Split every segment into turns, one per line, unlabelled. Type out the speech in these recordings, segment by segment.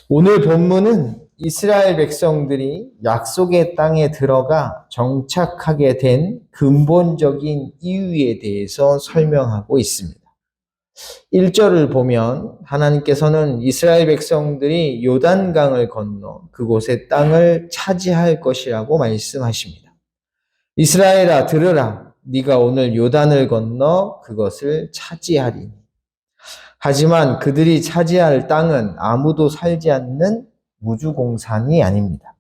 오늘 본문은 이스라엘 백성들이 약속의 땅에 들어가 정착하게 된 근본적인 이유에 대해서 설명하고 있습니다. 1절을 보면 하나님께서는 이스라엘 백성들이 요단강을 건너 그곳의 땅을 차지할 것이라고 말씀하십니다. 이스라엘아 들으라, 네가 오늘 요단을 건너 그것을 차지하리니. 하지만 그들이 차지할 땅은 아무도 살지 않는 무주공산이 아닙니다.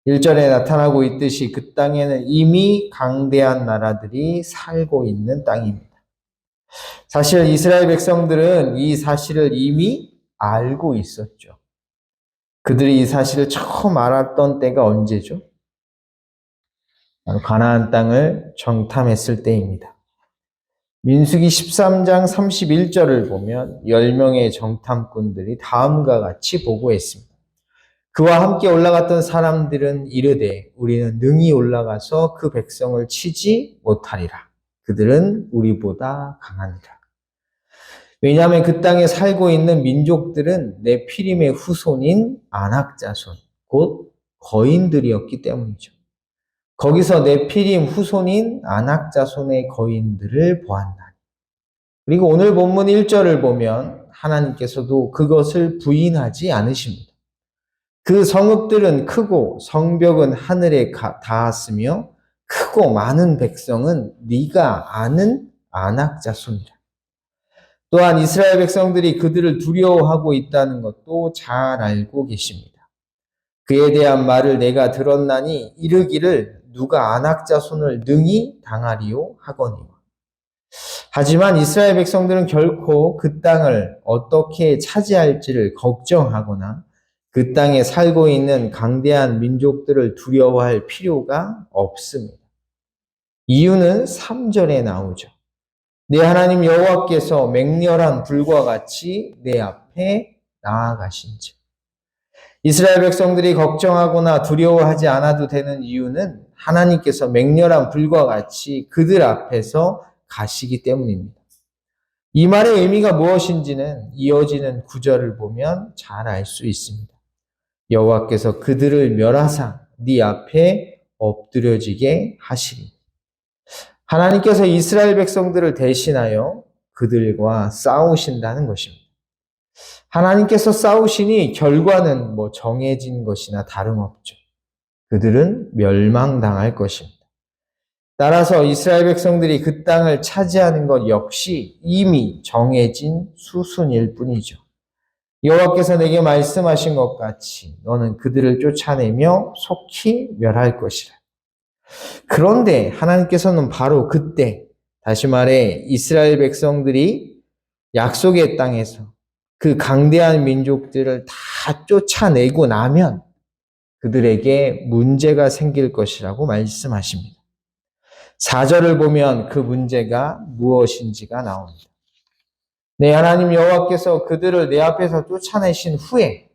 1절에 나타나고 있듯이 그 땅에는 이미 강대한 나라들이 살고 있는 땅입니다. 사실 이스라엘 백성들은 이 사실을 이미 알고 있었죠. 그들이 이 사실을 처음 알았던 때가 언제죠? 바로 가나안 땅을 정탐했을 때입니다. 민수기 13장 31절을 보면 10명의 정탐꾼들이 다음과 같이 보고했습니다. 그와 함께 올라갔던 사람들은 이르되 우리는 능히 올라가서 그 백성을 치지 못하리라. 그들은 우리보다 강하니라. 왜냐하면 그 땅에 살고 있는 민족들은 네피림의 후손인 아낙 자손, 곧 거인들이었기 때문이죠. 거기서 네피림 후손인 아낙 자손의 거인들을 보았나니. 그리고 오늘 본문 1절을 보면 하나님께서도 그것을 부인하지 않으십니다. 그 성읍들은 크고 성벽은 하늘에 닿았으며 크고 많은 백성은 네가 아는 아낙 자손이라. 또한 이스라엘 백성들이 그들을 두려워하고 있다는 것도 잘 알고 계십니다. 그에 대한 말을 내가 들었나니 이르기를 누가 아낙 자손을 능히 당하리요 하거니와. 하지만 이스라엘 백성들은 결코 그 땅을 어떻게 차지할지를 걱정하거나 그 땅에 살고 있는 강대한 민족들을 두려워할 필요가 없습니다. 이유는 3절에 나오죠. 내 하나님 여호와께서 맹렬한 불과 같이 내 앞에 나아가신즉. 이스라엘 백성들이 걱정하거나 두려워하지 않아도 되는 이유는 하나님께서 맹렬한 불과 같이 그들 앞에서 가시기 때문입니다. 이 말의 의미가 무엇인지는 이어지는 구절을 보면 잘 알 수 있습니다. 여호와께서 그들을 멸하사 네 앞에 엎드려지게 하시리. 하나님께서 이스라엘 백성들을 대신하여 그들과 싸우신다는 것입니다. 하나님께서 싸우시니 결과는 정해진 것이나 다름없죠. 그들은 멸망당할 것입니다. 따라서 이스라엘 백성들이 그 땅을 차지하는 것 역시 이미 정해진 수순일 뿐이죠. 여호와께서 내게 말씀하신 것 같이 너는 그들을 쫓아내며 속히 멸할 것이라. 그런데 하나님께서는 바로 그때, 다시 말해 이스라엘 백성들이 약속의 땅에서 그 강대한 민족들을 다 쫓아내고 나면 그들에게 문제가 생길 것이라고 말씀하십니다. 4절을 보면 그 문제가 무엇인지가 나옵니다. 내 하나님 여호와께서 그들을 내 앞에서 쫓아내신 후에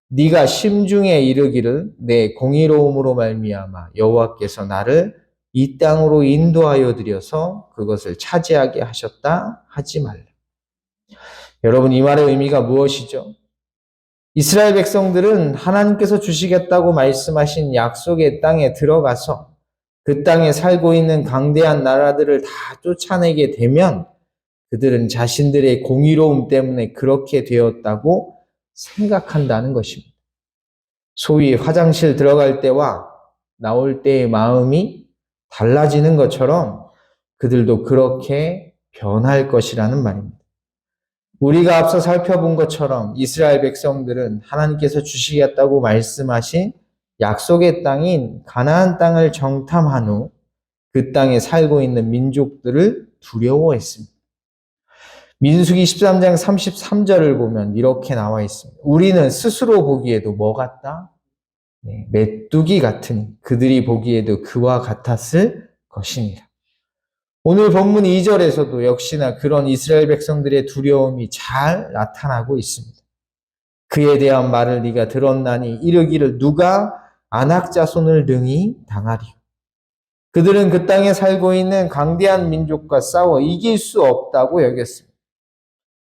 네가 심중에 이르기를 내 공의로움으로 말미암아 여호와께서 나를 이 땅으로 인도하여 드려서 그것을 차지하게 하셨다 하지 말라. 여러분, 이 말의 의미가 무엇이죠? 이스라엘 백성들은 하나님께서 주시겠다고 말씀하신 약속의 땅에 들어가서 그 땅에 살고 있는 강대한 나라들을 다 쫓아내게 되면 그들은 자신들의 공의로움 때문에 그렇게 되었다고 생각한다는 것입니다. 소위 화장실 들어갈 때와 나올 때의 마음이 달라지는 것처럼 그들도 그렇게 변할 것이라는 말입니다. 우리가 앞서 살펴본 것처럼 이스라엘 백성들은 하나님께서 주시겠다고 말씀하신 약속의 땅인 가나안 땅을 정탐한 후 그 땅에 살고 있는 민족들을 두려워했습니다. 민수기 13장 33절을 보면 이렇게 나와 있습니다. 우리는 스스로 보기에도 뭐 같다? 메뚜기 같으니 그들이 보기에도 그와 같았을 것이니라. 오늘 본문 2절에서도 역시나 그런 이스라엘 백성들의 두려움이 잘 나타나고 있습니다. 그에 대한 말을 네가 들었나니 이르기를 누가 아낙 자손을 능히 당하리요. 그들은 그 땅에 살고 있는 강대한 민족과 싸워 이길 수 없다고 여겼습니다.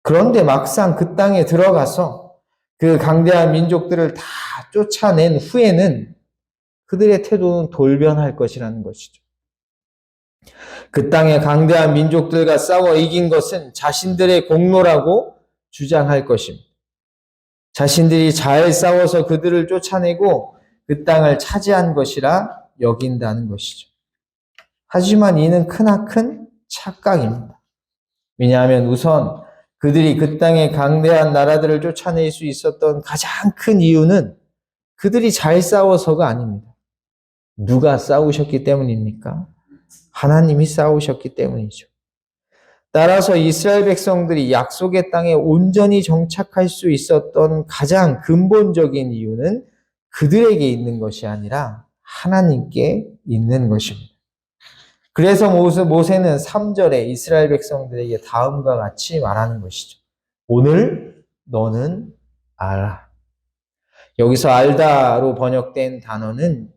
그런데 막상 그 땅에 들어가서 그 강대한 민족들을 다 쫓아낸 후에는 그들의 태도는 돌변할 것이라는 것이죠. 그 땅의 강대한 민족들과 싸워 이긴 것은 자신들의 공로라고 주장할 것입니다. 자신들이 잘 싸워서 그들을 쫓아내고 그 땅을 차지한 것이라 여긴다는 것이죠. 하지만 이는 크나큰 착각입니다. 왜냐하면 우선 그들이 그 땅의 강대한 나라들을 쫓아낼 수 있었던 가장 큰 이유는 그들이 잘 싸워서가 아닙니다. 누가 싸우셨기 때문입니까? 하나님이 싸우셨기 때문이죠. 따라서 이스라엘 백성들이 약속의 땅에 온전히 정착할 수 있었던 가장 근본적인 이유는 그들에게 있는 것이 아니라 하나님께 있는 것입니다. 그래서 모세는 3절에 이스라엘 백성들에게 다음과 같이 말하는 것이죠. 오늘 너는 알아. 여기서 알다로 번역된 단어는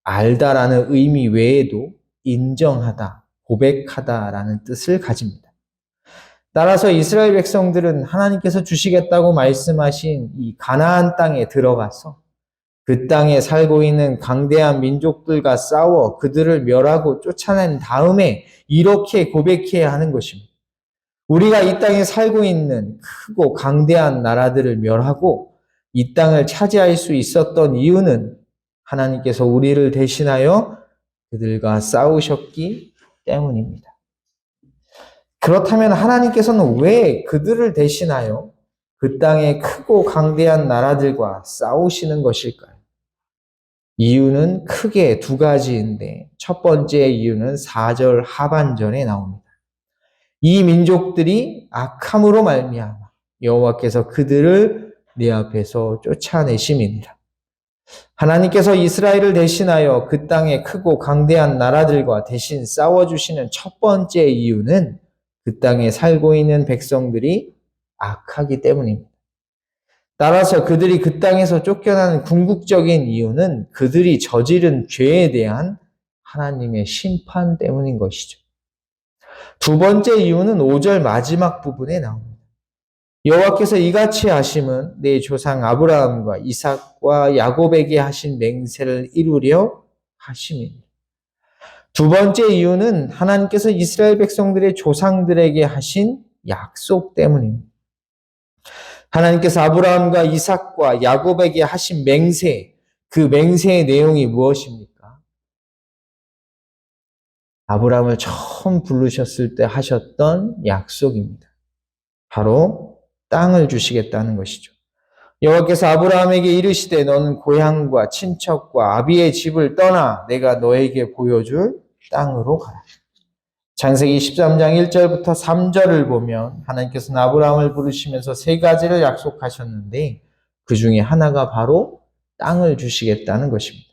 알다라는 의미 외에도 인정하다, 고백하다라는 뜻을 가집니다. 따라서 이스라엘 백성들은 하나님께서 주시겠다고 말씀하신 이 가나안 땅에 들어가서 그 땅에 살고 있는 강대한 민족들과 싸워 그들을 멸하고 쫓아낸 다음에 이렇게 고백해야 하는 것입니다. 우리가 이 땅에 살고 있는 크고 강대한 나라들을 멸하고 이 땅을 차지할 수 있었던 이유는 하나님께서 우리를 대신하여 그들과 싸우셨기 때문입니다. 그렇다면 하나님께서는 왜 그들을 대신하여 그 땅의 크고 강대한 나라들과 싸우시는 것일까요? 이유는 크게 두 가지인데 첫 번째 이유는 4절 하반절에 나옵니다. 이 민족들이 악함으로 말미암아 여호와께서 그들을 내 앞에서 쫓아내심이니라. 하나님께서 이스라엘을 대신하여 그 땅의 크고 강대한 나라들과 대신 싸워주시는 첫 번째 이유는 그 땅에 살고 있는 백성들이 악하기 때문입니다. 따라서 그들이 그 땅에서 쫓겨나는 궁극적인 이유는 그들이 저지른 죄에 대한 하나님의 심판 때문인 것이죠. 두 번째 이유는 5절 마지막 부분에 나옵니다. 여호와께서 이같이 하심은 내 조상 아브라함과 이삭과 야곱에게 하신 맹세를 이루려 하심이니. 두 번째 이유는 하나님께서 이스라엘 백성들의 조상들에게 하신 약속 때문입니다. 하나님께서 아브라함과 이삭과 야곱에게 하신 맹세, 그 맹세의 내용이 무엇입니까? 아브라함을 처음 부르셨을 때 하셨던 약속입니다. 바로 땅을 주시겠다는 것이죠. 여호와께서 아브라함에게 이르시되 너는 고향과 친척과 아비의 집을 떠나 내가 너에게 보여줄 땅으로 가라. 창세기 13장 1절부터 3절을 보면 하나님께서는 아브라함을 부르시면서 세 가지를 약속하셨는데 그 중에 하나가 바로 땅을 주시겠다는 것입니다.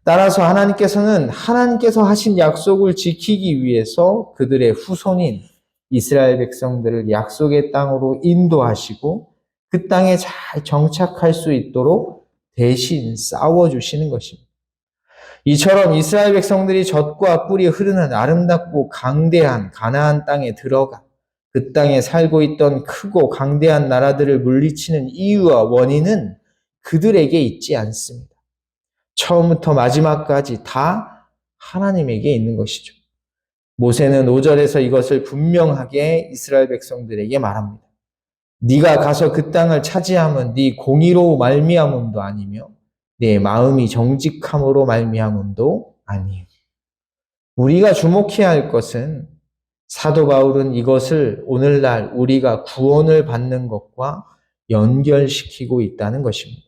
따라서 하나님께서는 하나님께서 하신 약속을 지키기 위해서 그들의 후손인 이스라엘 백성들을 약속의 땅으로 인도하시고 그 땅에 잘 정착할 수 있도록 대신 싸워주시는 것입니다. 이처럼 이스라엘 백성들이 젖과 꿀이 흐르는 아름답고 강대한 가나안 땅에 들어가 그 땅에 살고 있던 크고 강대한 나라들을 물리치는 이유와 원인은 그들에게 있지 않습니다. 처음부터 마지막까지 다 하나님에게 있는 것이죠. 모세는 5절에서 이것을 분명하게 이스라엘 백성들에게 말합니다. 네가 가서 그 땅을 차지함은 네 공의로 말미암음도 아니며 내 마음이 정직함으로 말미암음도 아니에요. 우리가 주목해야 할 것은 사도 바울은 이것을 오늘날 우리가 구원을 받는 것과 연결시키고 있다는 것입니다.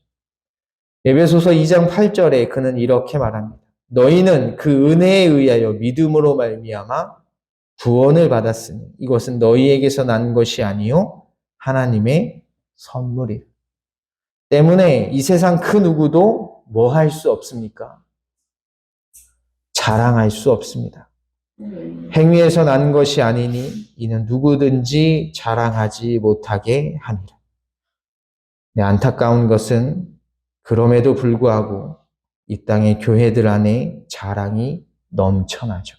에베소서 2장 8절에 그는 이렇게 말합니다. 너희는 그 은혜에 의하여 믿음으로 말미암아 구원을 받았으니 이것은 너희에게서 난 것이 아니요 하나님의 선물이라. 때문에 이 세상 그 누구도 뭐 할 수 없습니까? 자랑할 수 없습니다. 행위에서 난 것이 아니니 이는 누구든지 자랑하지 못하게 하니라. 안타까운 것은 그럼에도 불구하고 이 땅의 교회들 안에 자랑이 넘쳐나죠.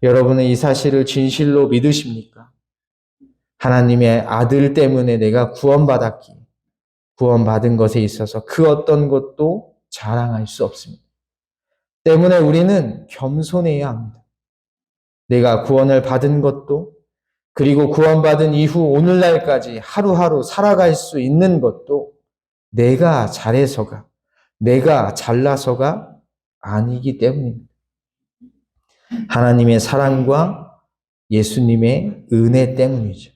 여러분은 이 사실을 진실로 믿으십니까? 하나님의 아들 때문에 내가 구원받았기에 구원받은 것에 있어서 그 어떤 것도 자랑할 수 없습니다. 때문에 우리는 겸손해야 합니다. 내가 구원을 받은 것도 그리고 구원받은 이후 오늘날까지 하루하루 살아갈 수 있는 것도 내가 잘해서가, 내가 잘나서가 아니기 때문입니다. 하나님의 사랑과 예수님의 은혜 때문이죠.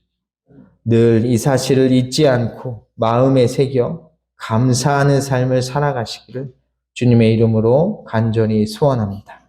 늘 이 사실을 잊지 않고 마음에 새겨 감사하는 삶을 살아가시기를 주님의 이름으로 간절히 소원합니다.